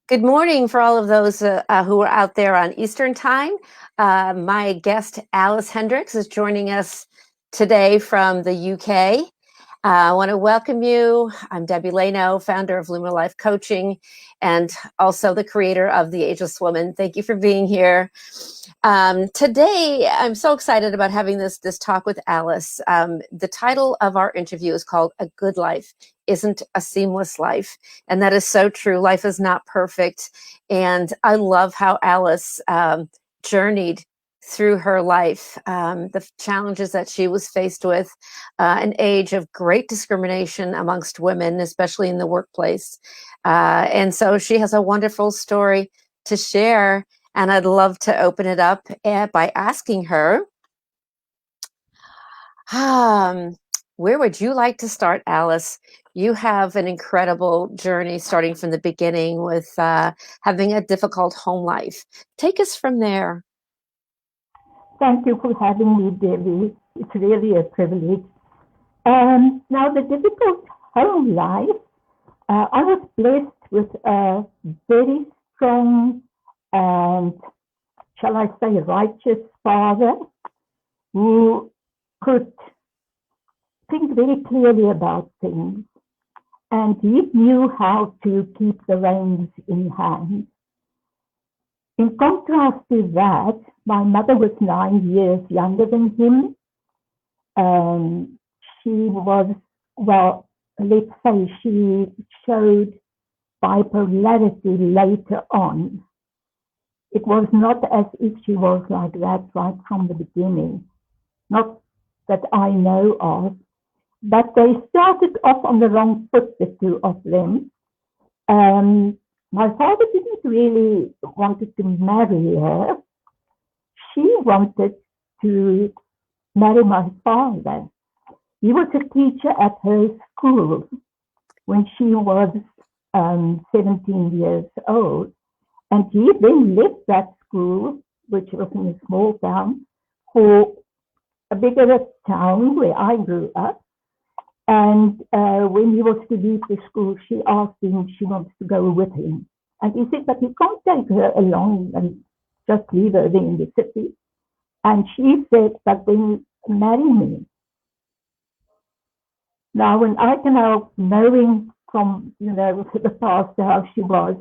Good morning for all of those who are out there on Eastern Time. My guest, Alice Hendricks, is joining us today from the UK. I want to welcome you. I'm Debbie Leno, founder of Luma Life Coaching and also the creator of The Ageless Woman. Thank you for being here. Today, I'm so excited about having this talk with Alice. The title of our interview is called A Good Life Isn't a Seamless Life. And that is so true. Life is not perfect. And I love how Alice journeyed through her life, the challenges that she was faced with, an age of great discrimination amongst women, especially in the workplace. And so she has a wonderful story to share. And I'd love to open it up by asking her, where would you like to start, Alice? You have an incredible journey starting from the beginning with having a difficult home life. Take us from there. Thank you for having me, Debbie. It's really a privilege. Now, the difficult home life, I was blessed with a very strong and, shall I say, righteous father who could think very clearly about things, and he knew how to keep the reins in hand. In contrast to that, my mother was 9 years younger than him. She was, well, let's say she showed bipolarity later on. It was not as if she was like that right from the beginning, not that I know of, but they started off on the wrong foot, the two of them. My father didn't really wanted to marry her. She wanted to marry my father. He was a teacher at her school when she was 17 years old. And he then left that school, which was in a small town, for a bigger town where I grew up. And when he was to leave the school, she asked him if she wants to go with him. And he said, but he can't take her along and just leave her there in the city. And she said, but then marry me. Now, when I can help knowing from, the past how she was,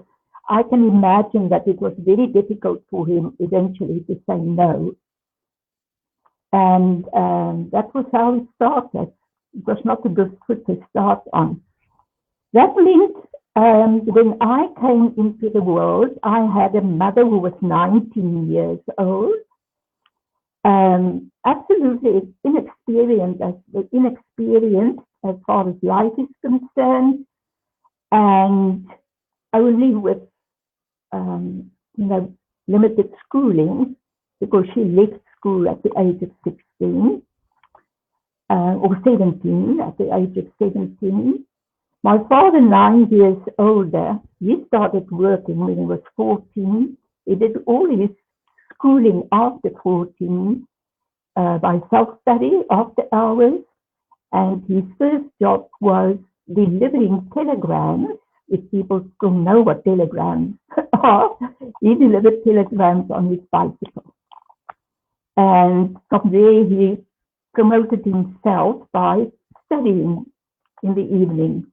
I can imagine that it was very difficult for him eventually to say no. And that was how it started. It was not a good foot to start on. That meant when I came into the world, I had a mother who was 19 years old. Absolutely inexperienced as far as life is concerned, and only with limited schooling, because she left school at the age of 16 or 17, at the age of 17. My father, 9 years older, he started working when he was 14. He did all his schooling after 14 by self-study after hours. And his first job was delivering telegrams. If people still know what telegrams are, he delivered telegrams on his bicycle. And from there, he promoted himself by studying in the evening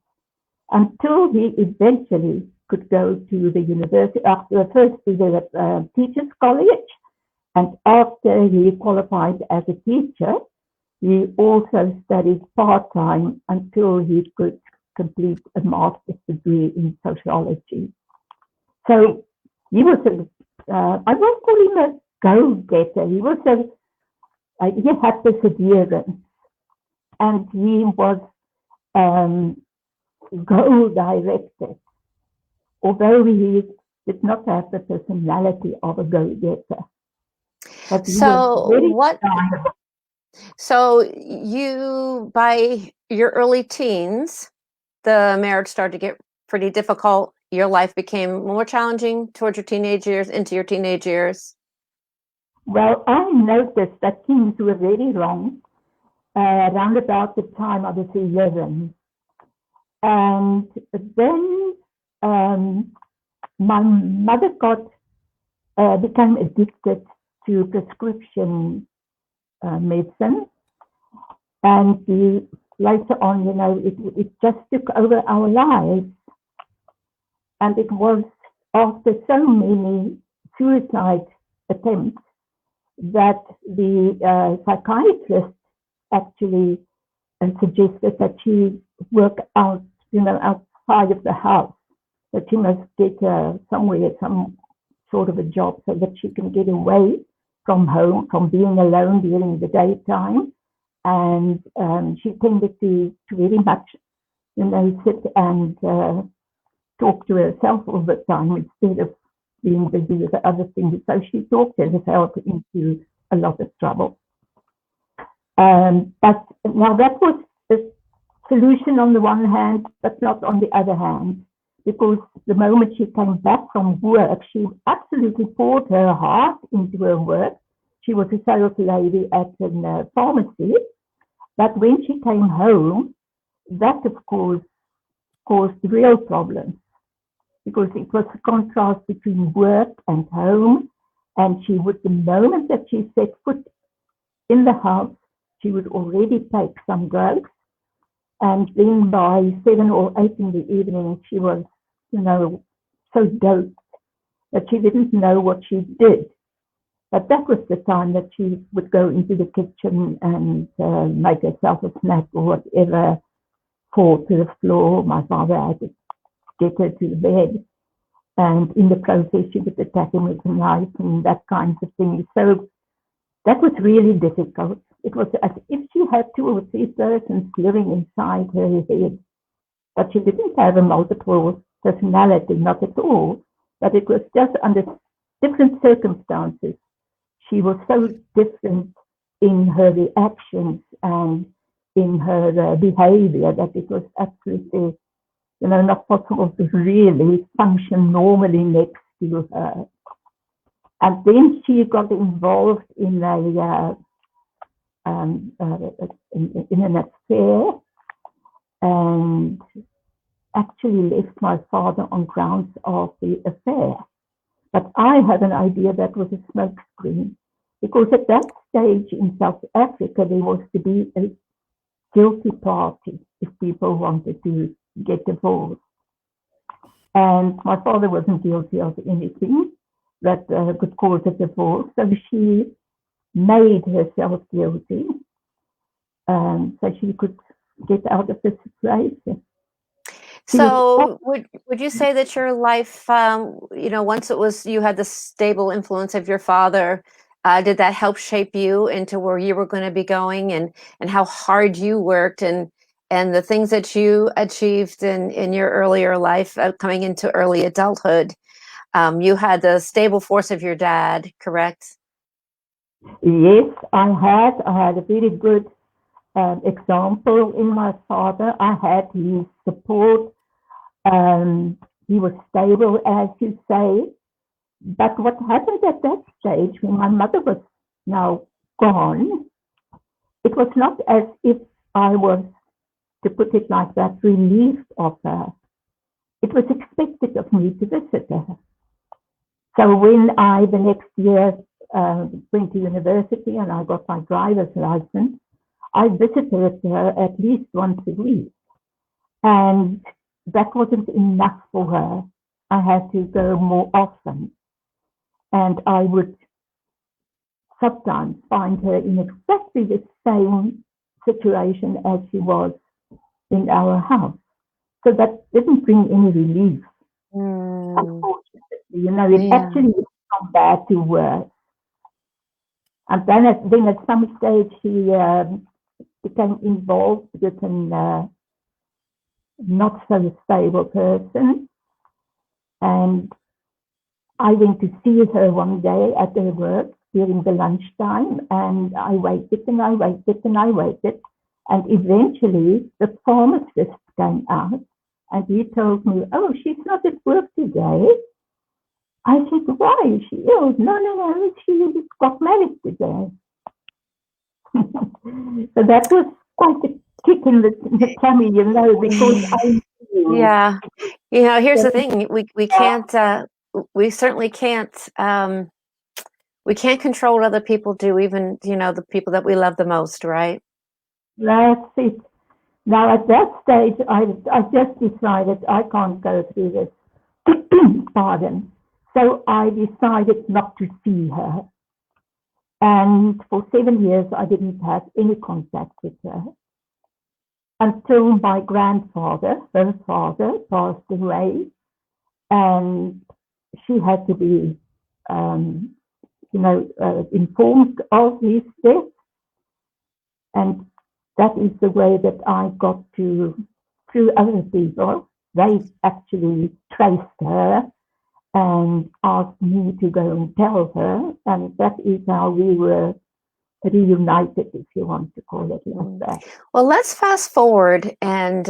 until he eventually could go to the university, after first to the teacher's college. And after he qualified as a teacher, he also studied part-time until he could complete a master's degree in sociology. So he was I won't call him a go-getter. He had perseverance, and he was goal-directed, although he did not have the personality of a go-getter. But he was very desirable. So you, by your early teens, the marriage started to get pretty difficult. Your life became more challenging towards your teenage years, into your teenage years. Well, I noticed that things were very wrong around about the time I was 11. And then my mother became addicted to prescription medicine, and later on, it just took over our lives. And it was after so many suicide attempts that the psychiatrist actually suggested that she work out, outside of the house, that she must get somewhere, some sort of a job so that she can get away from home, from being alone during the daytime. And she tended to very much, sit and talk to herself all the time instead of being busy with other things. So she talked herself into a lot of trouble. But now that was the solution on the one hand, but not on the other hand, because the moment she came back from work, she absolutely poured her heart into her work. She was a sales lady at a pharmacy, but when she came home, that of course caused real problems, because it was a contrast between work and home, and she would, the moment that she set foot in the house, she would already take some drugs, and then by 7 or 8 in the evening, she was, so doped that she didn't know what she did. But that was the time that she would go into the kitchen and make herself a snack or whatever, fall to the floor. My father had to get her to the bed, and in the process, she would attack him with a knife and that kind of thing. So that was really difficult. It was as if she had 2 or 3 persons living inside her head. But she didn't have a multiple personality, not at all. But it was just under different circumstances. She was so different in her reactions and in her behavior that it was absolutely, not possible to really function normally next to her. And then she got involved in an affair, and actually left my father on grounds of the affair. But I had an idea that was a smokescreen, because at that stage in South Africa, there was to be a guilty party if people wanted to get divorced. And my father wasn't guilty of anything that could cause a divorce, so she made herself guilty so she could get out of the situation. So would you say that your life, once you had the stable influence of your father, did that help shape you into where you were going to be going, and how hard you worked, and the things that you achieved in your earlier life, coming into early adulthood? You had the stable force of your dad, correct? Yes, I had a very good example in my father. I had his support. He was stable, as you say. But what happened at that stage, when my mother was now gone, it was not as if I was, to put it like that, relieved of her. It was expected of me to visit her. So when I, the next year, went to university and I got my driver's license, I visited her at least once a week. And that wasn't enough for her. I had to go more often. And I would sometimes find her in exactly the same situation as she was in our house. So that didn't bring any relief. Unfortunately, it actually come bad to worse. And then at some stage she became involved with a not so stable person. And I went to see her one day at her work during the lunchtime, and I waited and I waited and I waited. And eventually the pharmacist came out and he told me, "Oh, she's not at work today." I said, "Why? Is she ill?" No, she got married today. So that was quite a kick in the tummy, because I knew. Yeah. You know, here's So, the thing, we can't, we certainly can't, we can't control what other people do, even, you know, the people that we love the most, right? that's it. Now, at that stage, I just decided I can't go through this. Pardon. So I decided not to see her. And for 7 years, I didn't have any contact with her until my grandfather, her father, passed away. And she had to be, informed of his death. And that is the way that I got to, through other people. They actually traced her and asked me to go and tell her. And that is how we were reunited, if you want to call it like that. Well, let's fast forward and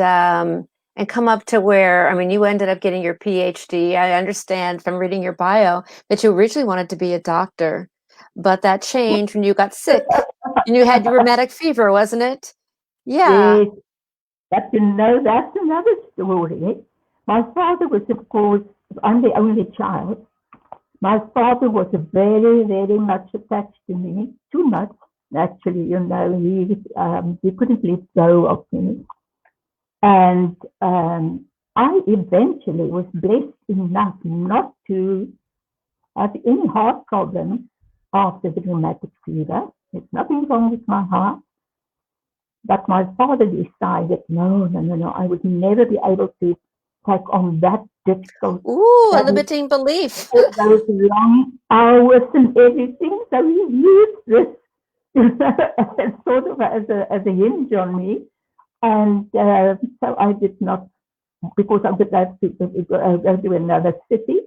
come up to where, I mean, you ended up getting your PhD. I understand from reading your bio that you originally wanted to be a doctor, but that changed when you got sick and you had your rheumatic fever, wasn't it? Yeah. Yes, but you know, that's another story. My father was, of course, I'm the only child. My father was very, very much attached to me, too much, actually, you know, he couldn't let go of me. And I eventually was blessed enough not to have any heart problems after the rheumatic fever. There's nothing wrong with my heart. But my father decided, no, I would never be able to take on that difficult, Ooh, a that limiting belief. all those long hours and everything. So he used this as sort of as a hinge on me. And so I did not, because I would have to go to another city.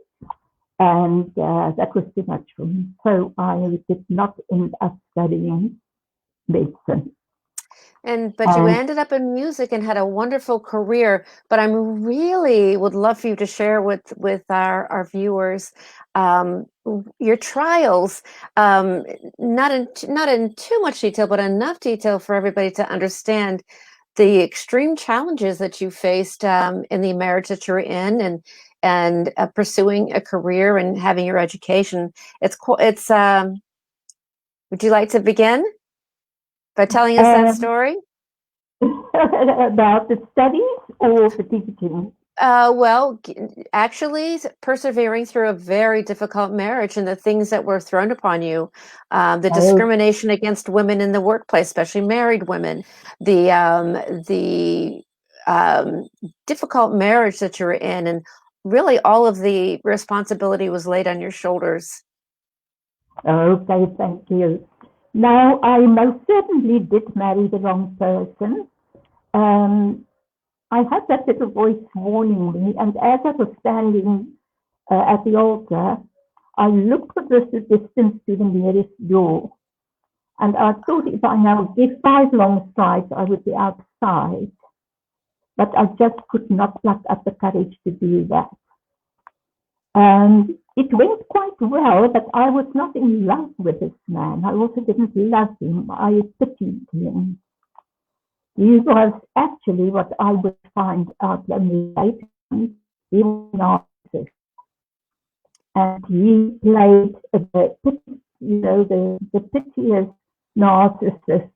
And that was too much for me. So I did not end up studying medicine. But you ended up in music and had a wonderful career. But I'm really would love for you to share with our viewers your trials, not in too much detail, but enough detail for everybody to understand the extreme challenges that you faced in the marriage that you're in, and pursuing a career and having your education. It's. Would you like to begin by telling us that story? About the studies or the teaching? Well, actually, persevering through a very difficult marriage and the things that were thrown upon you, the discrimination against women in the workplace, especially married women, the difficult marriage that you were in, and really all of the responsibility was laid on your shoulders. Okay, thank you. Now, I most certainly did marry the wrong person. I had that little voice warning me, and as I was standing at the altar, I looked at the distance to the nearest door, and I thought if I now give 5 long strides, I would be outside. But I just could not pluck up the courage to do that. And it went quite well, but I was not in love with this man. I also didn't love him. I pitied him. He was actually what I would find out only later. He was an artist. And he played the piteous narcissist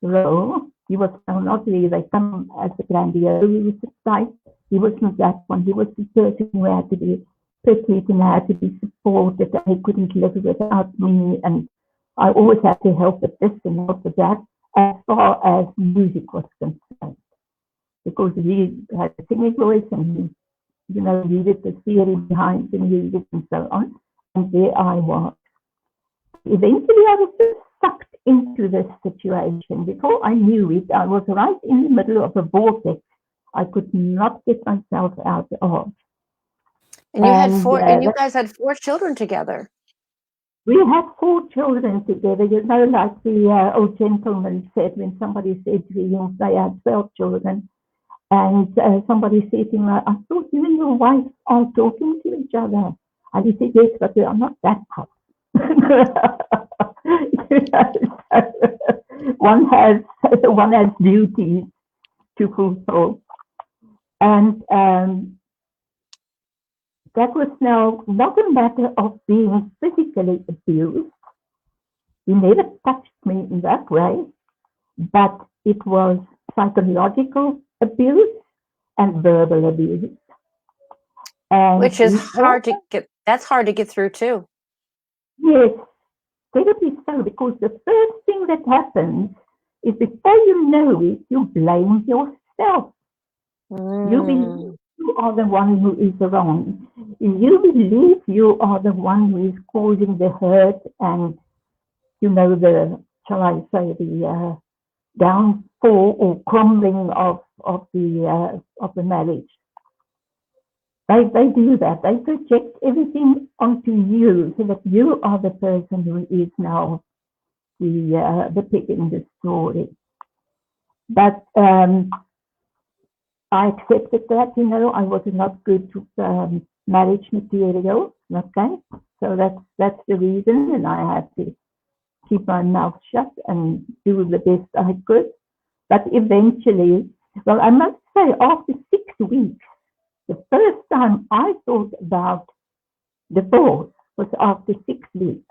role. He was not really, they come as a grandiose type. He wasn't that one. He was the person who had to be pitied and had to be supported. He couldn't live without me. And I always had to help with this and help with that, as far as music was concerned. Because he had a singing voice and he needed the theory behind the music and so on. And there I was. Eventually, I was just sucked into this situation. Before I knew it, I was right in the middle of a vortex I could not get myself out of. And you had four, and you guys had 4 children together. We had 4 children together. You know, like the old gentleman said when somebody said to him they had 12 children. And somebody said to him, I thought you and your wife are talking to each other. And he said, yes, but we are not that hot. one has duties to fulfill. And that was now not a matter of being physically abused. He never touched me in that way, but it was psychological abuse and verbal abuse. And Which is hard to get. That's hard to get through too. yes, therapy so, because the first thing that happens is before you know it, you blame yourself. You believe you are the one who is wrong. You believe you are the one who is causing the hurt and, shall I say, the downfall or crumbling of the marriage. They do that. They project everything onto you so that you are the person who is now the pig in the story. But I accepted that, I was not good marriage material, okay? So that's the reason, and I had to keep my mouth shut and do the best I could. But eventually, well, I must say, after 6 weeks, the first time I thought about divorce was after 6 weeks.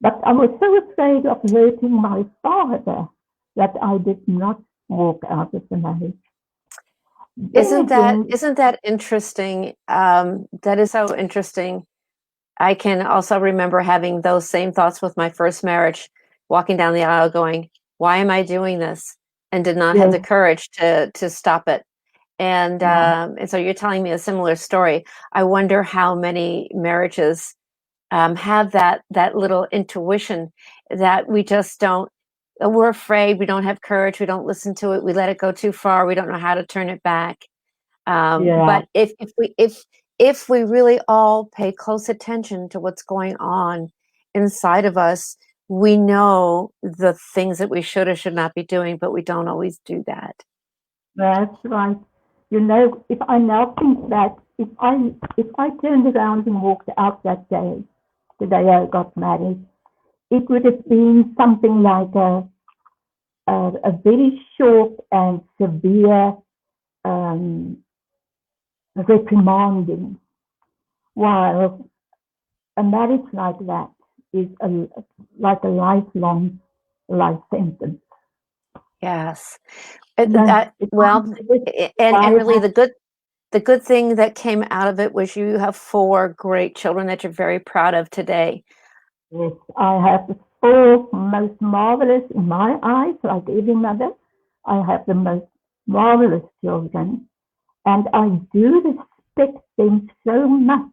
But I was so afraid of hurting my father that I did not walk out of the marriage. Isn't that interesting? That is so interesting. I can also remember having those same thoughts with my first marriage, walking down the aisle going, why am I doing this? And did not have the courage to stop it. And so you're telling me a similar story. I wonder how many marriages have that little intuition that we just don't. We're afraid. We don't have courage. We don't listen to it. We let it go too far. We don't know how to turn it back. But if we really all pay close attention to what's going on inside of us, we know the things that we should or should not be doing, but we don't always do that. That's right. If I now think that if I turned around and walked out that day, the day I got married, it would have been something like a very short and severe reprimanding, while a marriage like that is like a lifelong life sentence. Yes. Well, and really the good thing that came out of it was you have 4 great children that you're very proud of today. Yes, I have the 4 most marvelous, in my eyes, like every mother, I have the most marvelous children. And I do respect them so much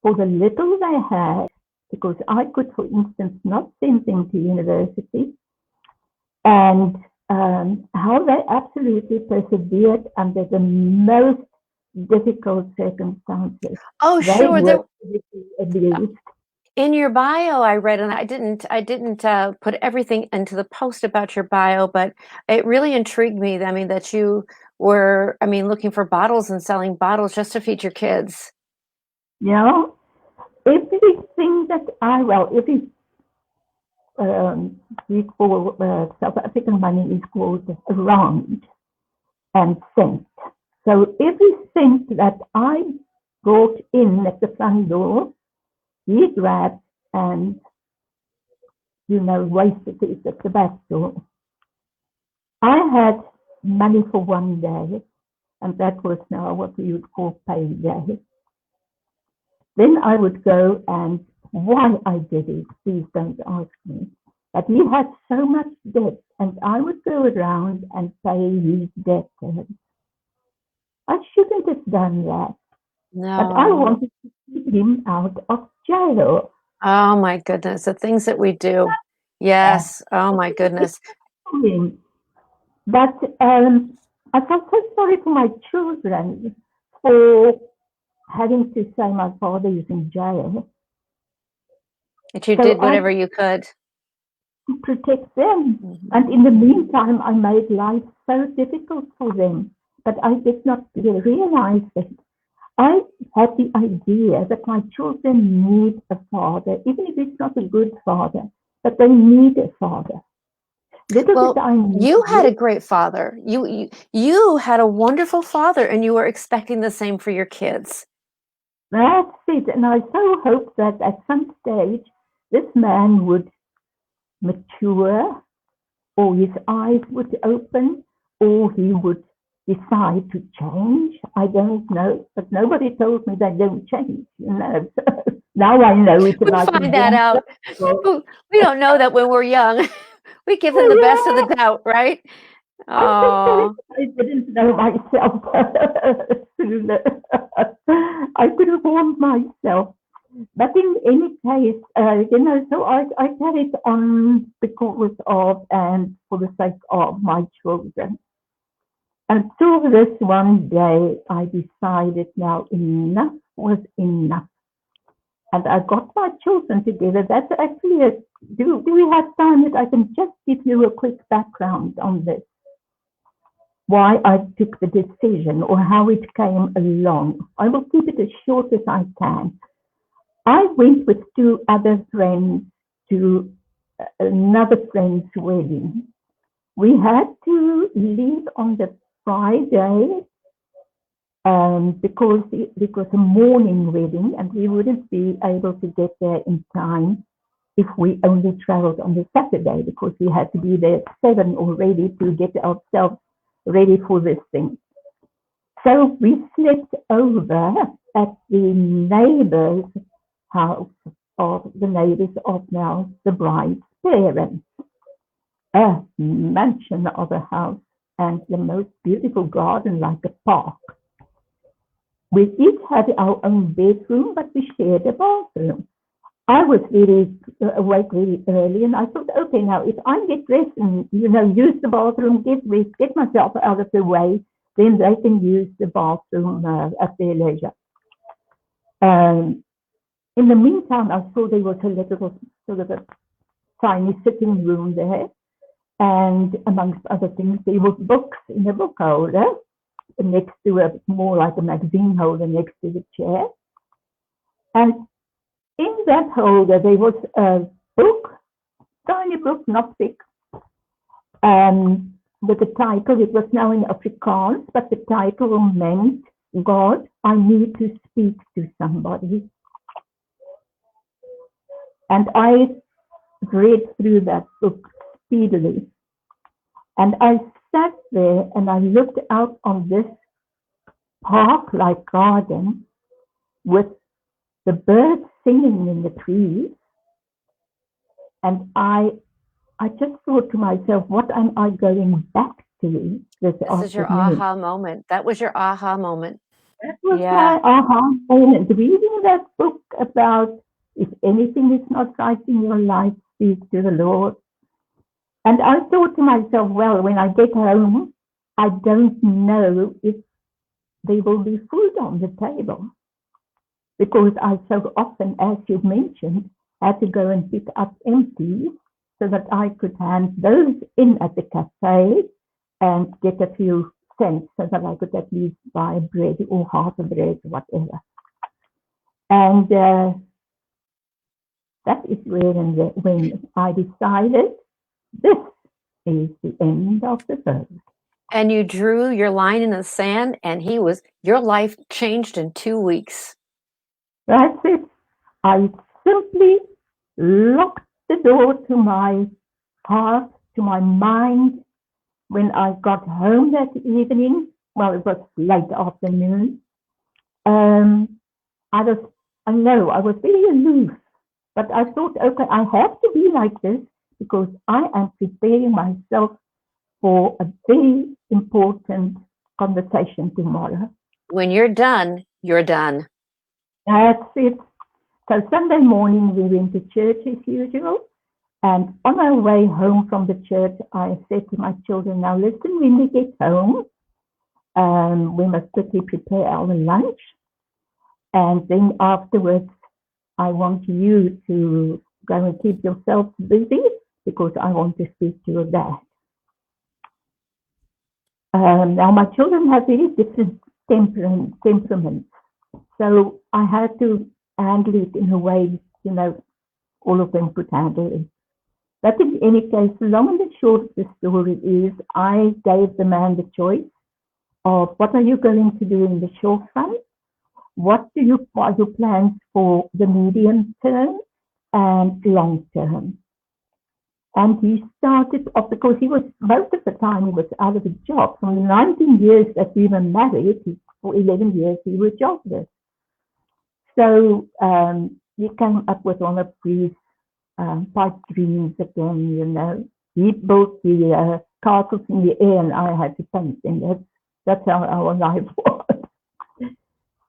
for the little they had, because I could, for instance, not send them to university, and how they absolutely persevered under the most difficult circumstances. Oh, sure. They were abused. In your bio, I read, and I didn't put everything into the post about your bio, but it really intrigued me. I mean, that you were, looking for bottles and selling bottles just to feed your kids. Everything that every we call South African money is called rand and cent. So every cent that I brought in at the front door, he grabbed and, wasted it at the back door. I had money for one day, and that was now what we would call payday. Then I would go, and why I did it, please don't ask me. But he had so much debt, and I would go around and pay his debt to him. I shouldn't have done that. No. But I wanted to keep him out of jail. Oh my goodness, the things that we do. Yes. Oh my goodness. But I felt so sorry for my children for having to say my father is in jail. But you did whatever you could to protect them. Mm-hmm. And in the meantime, I made life so difficult for them. But I did not realize that. I had the idea that my children need a father, even if it's not a good father, but they need a father. Little Well, did I you had know. a great father. You had a wonderful father, and you were expecting the same for your kids. That's it. And I so hope that at some stage this man would mature, or his eyes would open, or he would decide to change. I don't know, but nobody told me they don't change. So now I know it's We like a find that out. wonderful. We don't know that when we're young. We give them the best of the Oh yeah, doubt, right? I'm so sorry. Oh, I didn't know myself sooner. I could have warned myself. But in any case, so I carried on because of and for the sake of my children. Until this one day, I decided now enough was enough. And I got my children together. That's actually do we have time that I can just give you a quick background on this? Why I took the decision or how it came along. I will keep it as short as I can. I went with two other friends to another friend's wedding. We had to leave on the Friday because it was a morning wedding and we wouldn't be able to get there in time if we only traveled on the Saturday because we had to be there at 7 already to get ourselves ready for this thing. So we slept over at the neighbor's house of the neighbors of now the bride's parents. A mansion of a house and the most beautiful garden like a park. We each had our own bedroom, but we shared a bathroom. I was really awake really early, and I thought, okay, now if I get dressed and use the bathroom, get myself out of the way, then they can use the bathroom at their leisure. In the meantime, I saw there was a little sort of a tiny sitting room there, and amongst other things, there were books in a book holder next to a more like a magazine holder next to the chair, and in that holder there was a book, tiny book, not thick, with the title. It was now in Afrikaans, but the title meant, God, I need to speak to somebody. And I read through that book speedily. And I sat there and I looked out on this park-like garden with the birds singing in the trees. And I just thought to myself, what am I going back to this this is your afternoon? aha moment. That was your aha moment. That was Yeah. my aha moment. Reading that book about if anything is not right in your life, speak to the Lord. And I thought to myself, well, when I get home, I don't know if there will be food on the table because I so often, as you mentioned, had to go and pick up empties so that I could hand those in at the cafe and get a few cents so that I could at least buy bread or half a bread, whatever. And that is when I decided this is the end of the road. And you drew your line in the sand, and your life changed in 2 weeks. That's it. I simply locked the door to my heart, to my mind, when I got home that evening. Well, it was late afternoon. I was very aloof, but I thought, okay, I have to be like this because I am preparing myself for a very important conversation tomorrow. When you're done, you're done. That's it. So Sunday morning we went to church as usual. And on our way home from the church, I said to my children, now listen, when we get home, we must quickly prepare our lunch. And then afterwards, I want you to go and keep yourself busy because I want to speak to your dad. Now, my children have very different temperaments. So I had to handle it in a way, all of them could handle it. But in any case, the long and the short of the story is I gave the man the choice of what are you going to do in the short run? What are your plans for the medium term and long term? And he started off because he was, most of the time, he was out of a job. From the 19 years that we were married, for 11 years, he was jobless. So he came up with one of these pipe dreams again, you know. He built the castles in the air and I had to paint them. That's how our life was.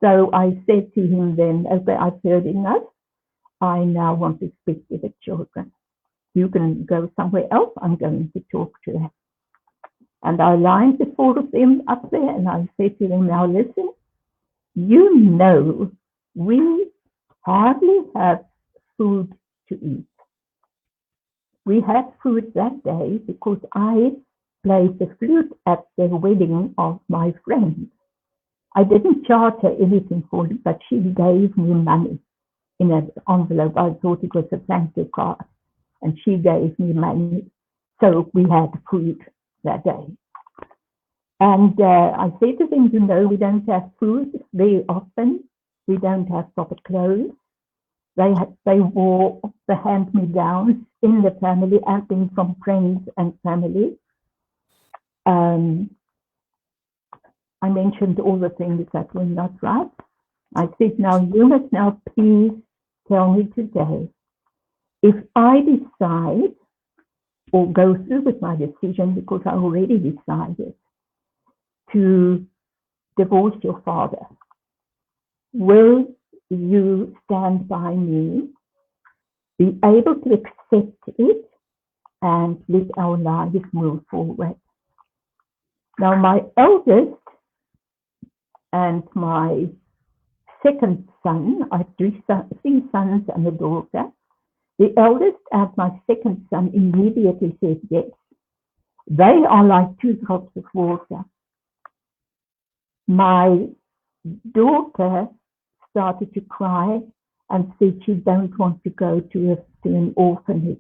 So I said to him then, okay, I've heard enough. I now want to speak to the children. You can go somewhere else. I'm going to talk to them. And I lined the four of them up there and I said to them, now listen, you know, we hardly have food to eat. We had food that day because I played the flute at the wedding of my friend. I didn't charge her anything for it, but she gave me money in an envelope. I thought it was a thank you card. And she gave me money. So we had food that day. And I said to them, you know, we don't have food very often. We don't have proper clothes. They wore the hand-me-downs in the family, and from friends and family. I mentioned all the things that were not right. I said, now you must now please tell me today, if I decide or go through with my decision, because I already decided to divorce your father, will you stand by me, be able to accept it, and let our lives move forward? Now, my eldest and my second son, I have three sons and a daughter. The eldest and my second son immediately said yes. They are like two drops of water. My daughter started to cry and said she don't want to go to an orphanage.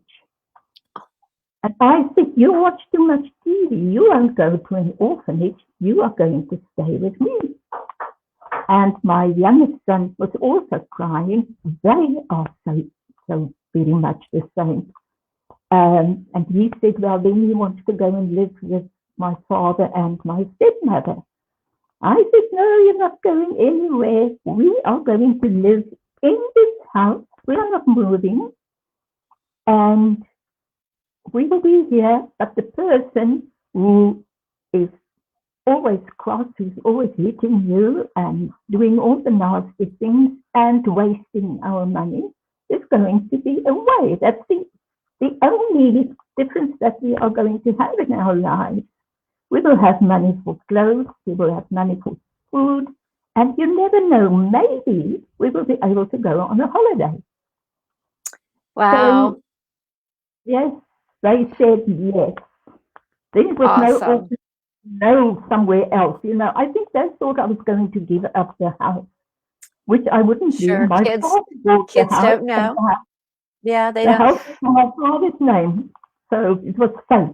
And I said, you watch too much TV. You won't go to an orphanage. You are going to stay with me. And my youngest son was also crying. They are so very much the same. And he said, well, then he wants to go and live with my father and my stepmother. I said, no, you're not going anywhere. We are going to live in this house. We are not moving. And we will be here, but the person who is always cross, who's always hitting you and doing all the nasty things and wasting our money, is going to be away. That's the only difference that we are going to have in our lives. We will have money for clothes, we will have money for food, and you never know, maybe we will be able to go on a holiday. Wow. So, yes, they said yes. There was Awesome. no somewhere else. You know, I think they thought I was going to give up the house, which I wouldn't do. Sure. My father bought the Kids house, don't and know. Yeah, they the don't. house was my father's name, so it was safe.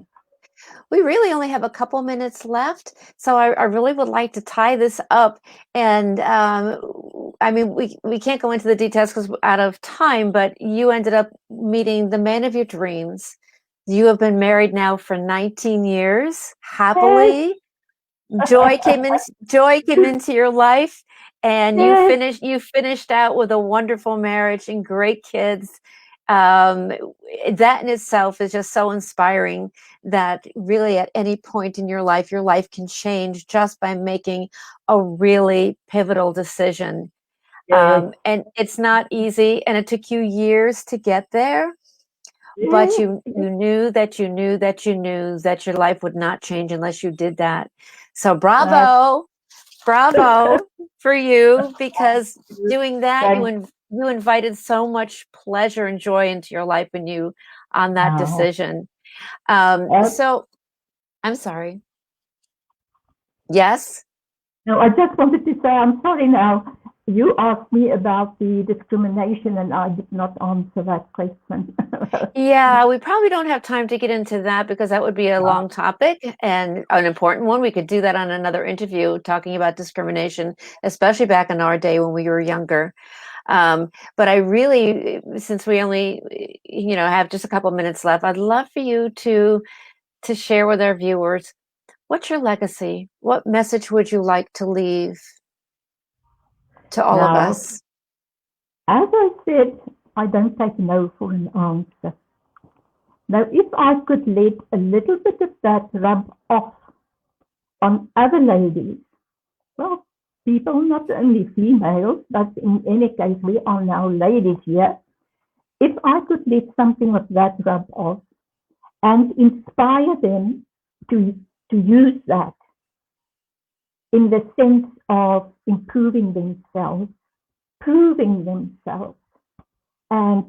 We really only have a couple minutes left, so I really would like to tie this up. And I mean, we can't go into the details because we're out of time, but you ended up meeting the man of your dreams. You have been married now for 19 years, Yes, happily. Joy came into your life, and yes, you finished out with a wonderful marriage and great kids. That in itself is just so inspiring, that really at any point in your life can change just by making a really pivotal decision. yes, And it's not easy, and it took you years to get there, but yes, you knew that your life would not change unless you did that. So yes. bravo for you, because doing that, Thank you invited so much pleasure and joy into your life when you on that you. decision. Uh, So I'm sorry. Yes. no, I just wanted to say I'm sorry now. you asked me about the discrimination, and I did not answer that question. Yeah, we probably don't have time to get into that because that would be a long topic and an important one. We could do that on another interview talking about discrimination, especially back in our day when we were younger. But I really, since we only, have just a couple minutes left, I'd love for you to share with our viewers, what's your legacy? What message would you like to leave to all of Now, us? as I said, I don't take no for an answer. Now, if I could let a little bit of that rub off on other ladies, well, people, not only females, but in any case, we are now ladies here. If I could let something of that rub off and inspire them to use that in the sense of improving themselves, proving themselves, and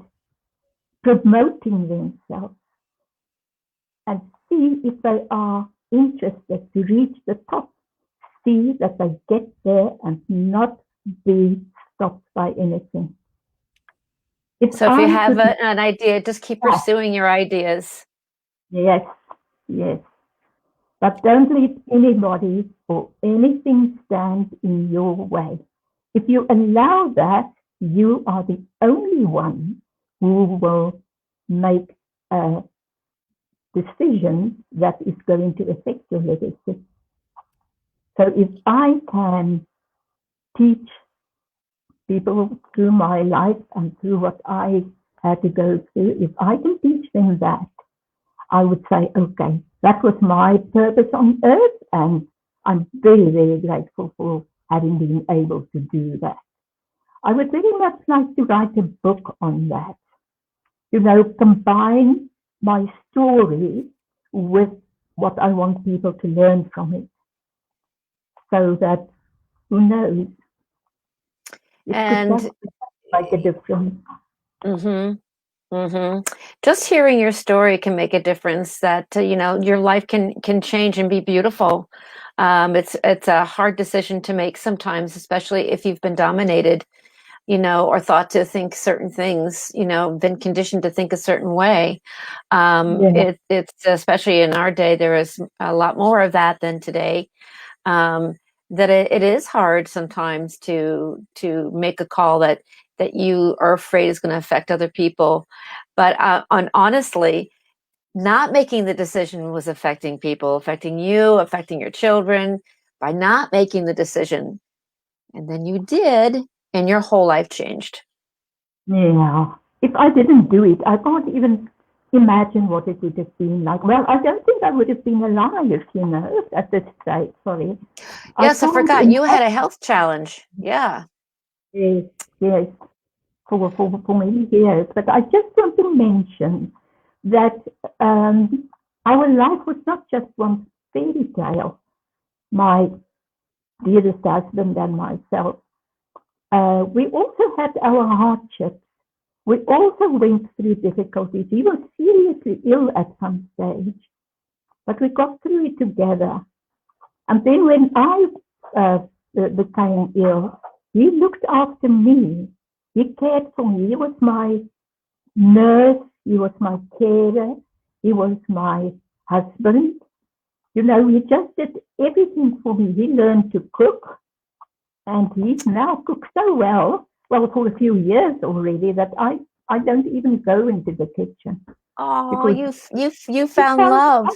promoting themselves, and see if they are interested to reach the top, see that they get there and not be stopped by anything. So if you have an idea, just keep pursuing your ideas. Yes, yes. But don't let anybody or anything stand in your way. If you allow that, you are the only one who will make a decision that is going to affect your legacy. So if I can teach people through my life and through what I had to go through, if I can teach them that, I would say, okay, that was my purpose on earth, and I'm very, very grateful for having been able to do that. I would very much like to write a book on that. Combine my story with what I want people to learn from it. So that, who knows, it could make a difference. Mm-hmm. Mm-hmm. Just hearing your story can make a difference that, your life can change and be beautiful. It's a hard decision to make sometimes, especially if you've been dominated, or thought to think certain things, been conditioned to think a certain way. It's especially in our day, there is a lot more of that than today. That it is hard sometimes to make a call that you are afraid is going to affect other people. But honestly, not making the decision was affecting people, affecting you, affecting your children by not making the decision. And then you did, and your whole life changed. Yeah. If I didn't do it, I can't even imagine what it would have been like. Well, I don't think I would have been alive, at this stage. Sorry. Yes, I forgot. You had a health challenge. Yeah. Yes, yes, for many years. But I just want to mention that our life was not just one fairy tale. My dearest husband and myself, we also had our hardships. We also went through difficulties. He was seriously ill at some stage, but we got through it together. And then when I became ill, he looked after me. He cared for me. He was my nurse. He was my carer. He was my husband. He just did everything for me. He learned to cook, and he now cooks so well for a few years already, that I don't even go into the kitchen. Oh, you found love.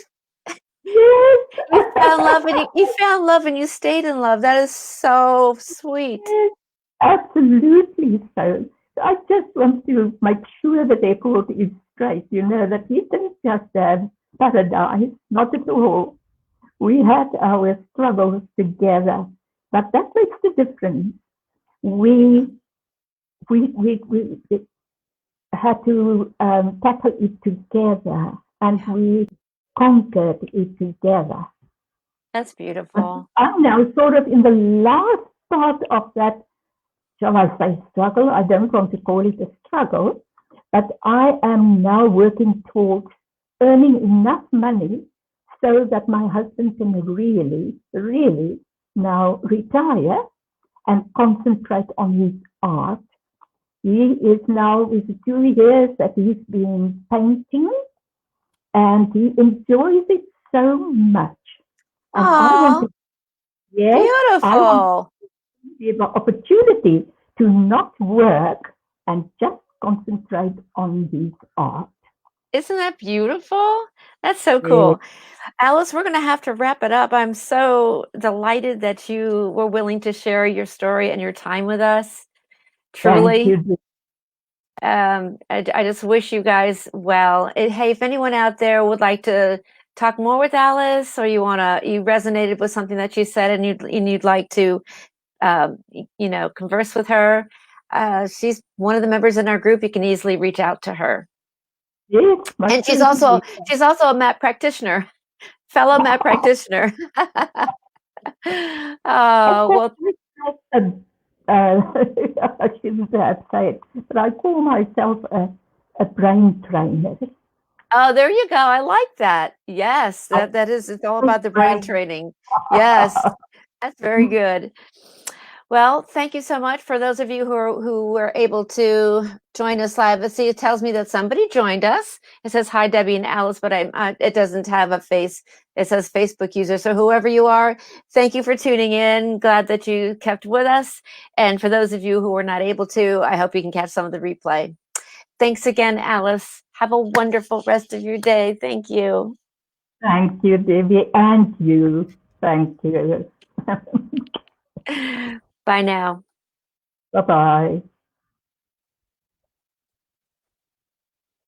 Yes. You found love, and you found love, and you stayed in love. That is so sweet. Yes, absolutely so. I just want to make sure that the record is straight, that we didn't just have paradise, not at all. We had our struggles together, but that makes the difference. We had to tackle it together, and we conquered it together. That's beautiful. I'm now sort of in the last part of that, shall I say, struggle. I don't want to call it a struggle, but I am now working towards earning enough money so that my husband can really, really now retire, and concentrate on his art. He is now with 2 years that he's been painting, and he enjoys it so much. And I want Oh, to, yes, I want beautiful. to give an opportunity to not work and just concentrate on his art. Isn't that beautiful? That's so Yes, cool. Alice, we're going to have to wrap it up. I'm so delighted that you were willing to share your story and your time with us. thank Truly. you. I just wish you guys well. Hey, if anyone out there would like to talk more with Alice, or you resonated with something that she said, and you'd like to, converse with her, she's one of the members in our group. You can easily reach out to her, Yes, and most she's also certainly. she's also a MAP practitioner, fellow MAP practitioner. I Oh call well. myself I shouldn't have said it, but I call myself a brain trainer. Oh, there you go. I like that. Yes, I that is, it's all use about the brain brain. training. Yes, that's very good. Well, thank you so much for those of you who were able to join us live. Let's see, it tells me that somebody joined us. It says hi, Debbie and Alice, but it doesn't have a face. It says Facebook user. So whoever you are, thank you for tuning in. Glad that you kept with us. And for those of you who were not able to, I hope you can catch some of the replay. Thanks again, Alice. Have a wonderful rest of your day. Thank you. Thank you, Debbie, and you. Thank you. Bye now. Bye-bye.